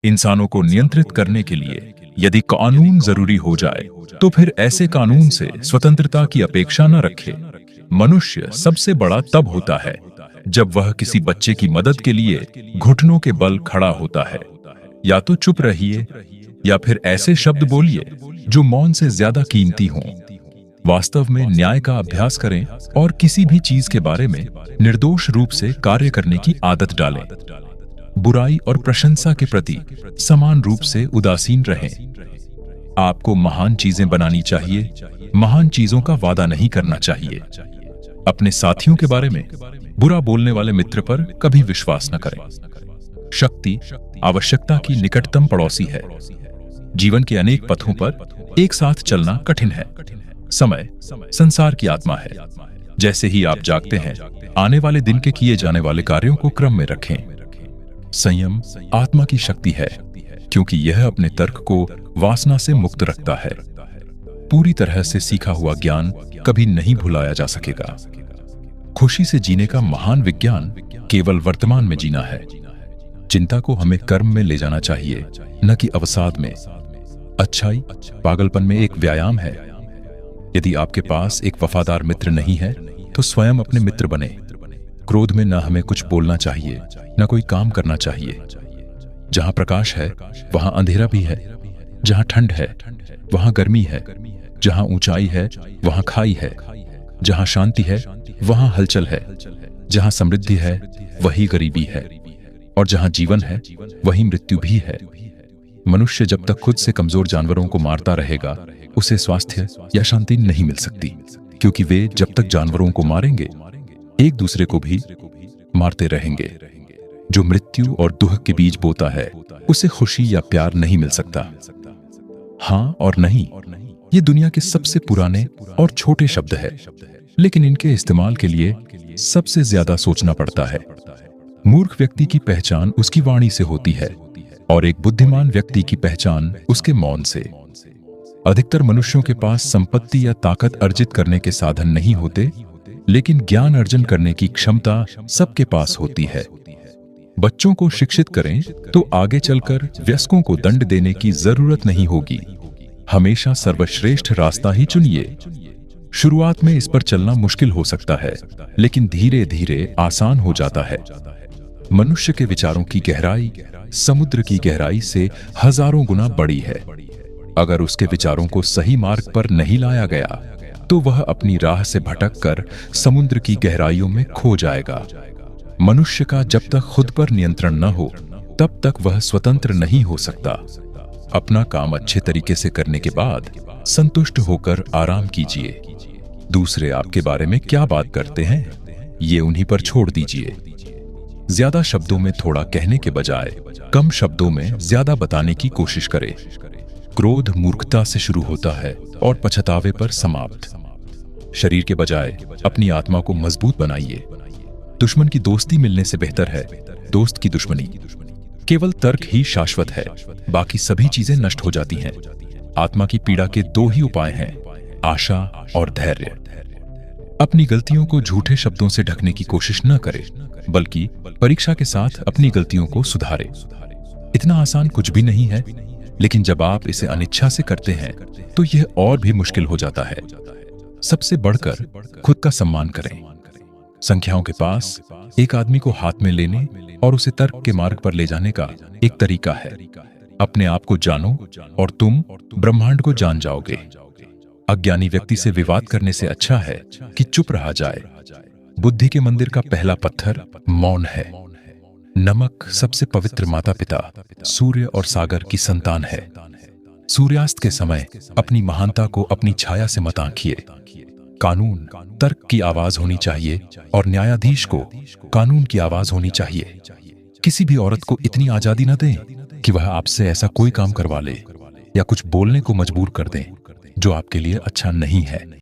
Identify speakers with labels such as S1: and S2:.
S1: इंसानों को नियंत्रित करने के लिए यदि कानून जरूरी हो जाए तो फिर ऐसे कानून से स्वतंत्रता की अपेक्षा न रखे। मनुष्य सबसे बड़ा तब होता है जब वह किसी बच्चे की मदद के लिए घुटनों के बल खड़ा होता है। या तो चुप रहिए या फिर ऐसे शब्द बोलिए जो मौन से ज्यादा कीमती हों। वास्तव में न्याय का अभ्यास करें और किसी भी चीज के बारे में निर्दोष रूप से कार्य करने की आदत डालें। बुराई और प्रशंसा के प्रति समान रूप से उदासीन रहें। आपको महान चीजें बनानी चाहिए, महान चीजों का वादा नहीं करना चाहिए। अपने साथियों के बारे में बुरा बोलने वाले मित्र पर कभी विश्वास न करें। शक्ति आवश्यकता की निकटतम पड़ोसी है। जीवन के अनेक पथों पर एक साथ चलना कठिन है। समय संसार की आत्मा है। जैसे ही आप जागते हैं, आने वाले दिन के किए जाने वाले कार्यों को क्रम में रखें। संयम आत्मा की शक्ति है, क्योंकि यह अपने तर्क को वासना से मुक्त रखता है। पूरी तरह से सीखा हुआ ज्ञान कभी नहीं भुलाया जा सकेगा। खुशी से जीने का महान विज्ञान केवल वर्तमान में जीना है। चिंता को हमें कर्म में ले जाना चाहिए, न कि अवसाद में। अच्छाई पागलपन में एक व्यायाम है। यदि आपके पास एक वफादार मित्र नहीं है तो स्वयं अपने मित्र बने। क्रोध में न हमें कुछ बोलना चाहिए, न कोई काम करना चाहिए। जहां प्रकाश है वहां अंधेरा भी है। जहां ठंड है वहां गर्मी है। जहां ऊंचाई है वहां खाई है। जहां शांति है वहां हलचल है। जहां समृद्धि है वही गरीबी है, और जहां जीवन है वही मृत्यु भी है। मनुष्य जब तक खुद से कमजोर जानवरों को मारता रहेगा, उसे स्वास्थ्य या शांति नहीं मिल सकती, क्योंकि वे जब तक जानवरों को मारेंगे एक दूसरे को भी मारते रहेंगे। जो मृत्यु और दुख के बीज बोता है उसे खुशी या प्यार नहीं मिल सकता। हां और नहीं, ये दुनिया के सबसे पुराने और छोटे शब्द है, लेकिन इनके इस्तेमाल के लिए सबसे ज्यादा सोचना पड़ता है। मूर्ख व्यक्ति की पहचान उसकी वाणी से होती है, और एक बुद्धिमान व्यक्ति की पहचान उसके मौन से। अधिकतर मनुष्यों के पास संपत्ति या ताकत अर्जित करने के साधन नहीं होते, लेकिन ज्ञान अर्जन करने की क्षमता सबके पास होती है। बच्चों को शिक्षित करें तो आगे चलकर वयस्कों को दंड देने की जरूरत नहीं होगी। हमेशा सर्वश्रेष्ठ रास्ता ही चुनिए। शुरुआत में इस पर चलना मुश्किल हो सकता है, लेकिन धीरे धीरे आसान हो जाता है। मनुष्य के विचारों की गहराई समुद्र की गहराई से हजारों गुना बड़ी है। अगर उसके विचारों को सही मार्ग पर नहीं लाया गया तो वह अपनी राह से भटककर समुद्र की गहराइयों में खो जाएगा। मनुष्य का जब तक खुद पर नियंत्रण न हो तब तक वह स्वतंत्र नहीं हो सकता। अपना काम अच्छे तरीके से करने के बाद संतुष्ट होकर आराम कीजिए। दूसरे आपके बारे में क्या बात करते हैं, ये उन्हीं पर छोड़ दीजिए। ज्यादा शब्दों में थोड़ा कहने के बजाय कम शब्दों में ज्यादा बताने की कोशिश करें। क्रोध मूर्खता से शुरू होता है और पछतावे पर समाप्त। शरीर के बजाय अपनी आत्मा को मजबूत बनाइए। दुश्मन की दोस्ती मिलने से बेहतर है दोस्त की दुश्मनी। केवल तर्क ही शाश्वत है, बाकी सभी चीजें नष्ट हो जाती हैं। आत्मा की पीड़ा के दो ही उपाय हैं, आशा और धैर्य। अपनी गलतियों को झूठे शब्दों से ढकने की कोशिश न करें, बल्कि परीक्षा के साथ अपनी गलतियों को सुधारें। इतना आसान कुछ भी नहीं है, लेकिन जब आप इसे अनिच्छा से करते हैं तो यह और भी मुश्किल हो जाता है। सबसे बढ़कर खुद का सम्मान करें। संख्याओं के पास एक आदमी को हाथ में लेने और उसे तर्क के मार्ग पर ले जाने का एक तरीका है। अपने आप को जानो और तुम ब्रह्मांड को जान जाओगे। अज्ञानी व्यक्ति से विवाद करने से अच्छा है कि चुप रहा जाए। बुद्धि के मंदिर का पहला पत्थर मौन है। नमक सबसे पवित्र माता पिता, सूर्य और सागर की संतान है। सूर्यास्त के समय अपनी महानता को अपनी छाया से मत आंकिए। कानून तर्क की आवाज होनी चाहिए और न्यायाधीश को कानून की आवाज होनी चाहिए। किसी भी औरत को इतनी आजादी न दें कि वह आपसे ऐसा कोई काम करवा ले या कुछ बोलने को मजबूर कर दें जो आपके लिए अच्छा नहीं है।